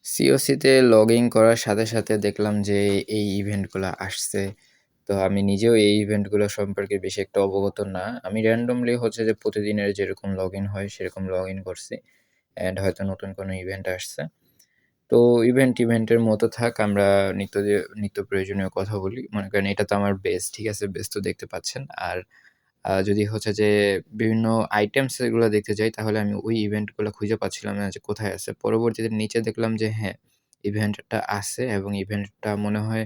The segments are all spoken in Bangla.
সিওসিতে লগইন করার সাথে, সাথে দেখলাম যে এই ইভেন্টগুলা আসছে। তো আমি নিজেও এই ইভেন্টগুলো সম্পর্কে বেশি একটা অবগত না। আমি randomly হচ্ছে যে প্রতিদিনের যেরকম লগইন হয় সেরকম লগইন করছি। অ্যান্ড হয়তো নতুন কোনো ইভেন্ট আসছে। তো ইভেন্টের মতো থাক আমরা নিত্য প্রয়োজনীয় কথা বলি। মনে করেন এটা তো আমার বেস, ঠিক আছে? বেস তো দেখতে পাচ্ছেন। আর যদি হচ্ছে যে বিভিন্ন আইটেমস এগুলো দেখতে যাই তাহলে আমি ওই ইভেন্টগুলো খুঁজে পাচ্ছিলাম না যে কোথায় আছে। পরবর্তীতে নিচে দেখলাম যে হ্যাঁ, ইভেন্টটা আছে এবং ইভেন্টটা মনে হয়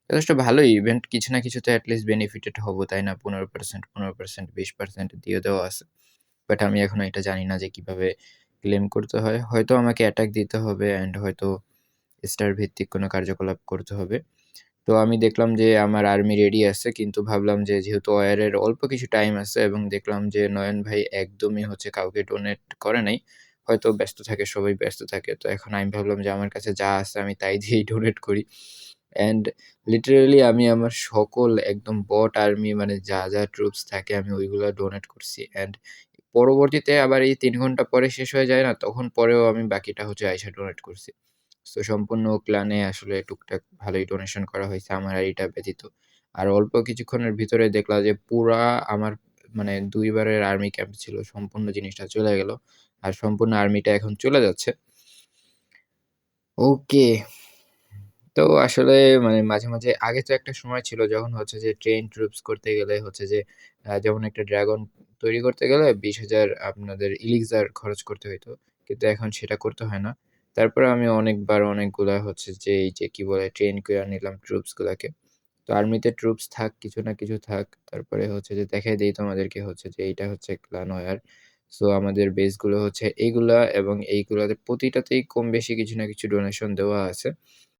যথেষ্ট ভালোই ইভেন্ট। কিছু না কিছুতে এট লিস্ট বেনিফিটেড হবো, তাই না? 15%, 15%, 20% দিয়ে দেওয়া আছে। বাট আমি এখনো এটা জানি না যে কিভাবে ক্লেম করতে হয়। হয়তো আমাকে অ্যাটাক দিতে হবে অ্যান্ড হয়তো স্টার ভিত্তিক কোনো কার্যকলাপ করতে হবে। তো আমি দেখলাম যে আমার আর্মি রেডি আছে। কিন্তু ভাবলাম যে যেহেতু ওয়ারের অল্প কিছু টাইম আছে এবং দেখলাম যে নয়ন ভাই একদমই হচ্ছে কাউকে ডোনেট করে নাই। হয়তো ব্যস্ত থাকে, সবাই ব্যস্ত থাকে। তো এখন আমি ভাবলাম যে আমার কাছে যা আছে আমি তাই দিয়েই ডোনেট করি। অ্যান্ড লিটারেলি আমি আমার সকল একদম বট আর্মি মানে যা ট্রুপস থাকে আমি ওইগুলা ডোনেট করছি। অ্যান্ড পরবর্তীতে আবার এই ৩ ঘন্টা পরে শেষ হয়ে যায় না? তখন পরেও আমি বাকিটা হচ্ছে আইসা ডোনেট করছি। সো সম্পূর্ণ ক্লানে আসলে টুকটাক ভালোই ডোনেশন করা হইছে আমার এইটা ব্যতীত। আর অল্প কিছুক্ষণের ভিতরে দেখলা যে পুরা আমার মানে ২ বারের আর্মি ক্যাম্প ছিল সম্পূর্ণ জিনিসটা চলে গেল। আর সম্পূর্ণ আর্মিটা এখন চলে যাচ্ছে। ওকে। তো আসলে মানে মাঝে আগে তো একটা সময় ছিল যখন হচ্ছে যে ট্রেন ট্রুপস করতে গেলে হচ্ছে যে যেমন একটা ড্রাগন তৈরি করতে গেলে ২০,০০০ আপনাদের ইলিক্সার খরচ করতে হইতো। কিন্তু এখন সেটা করতে হয় না। তারপরে আমি অনেকবার অনেকগুলা হচ্ছে যে এই যে কি বলে ট্রেন কইরা নিলাম ট্রুপস গুলাকে। তো আর্মিতে ট্রুপস থাক, কিছু না কিছু থাক। তারপরে হচ্ছে যে দেখাই দেই তোমাদেরকে হচ্ছে যে এইটা হচ্ছে ক্লান ওয়্যার। সো আমাদের বেস গুলো হচ্ছে এইগুলা এবং এইগুলাতে প্রতিটাতেই কম বেশি কিছু না কিছু ডোনেশন দেওয়া আছে।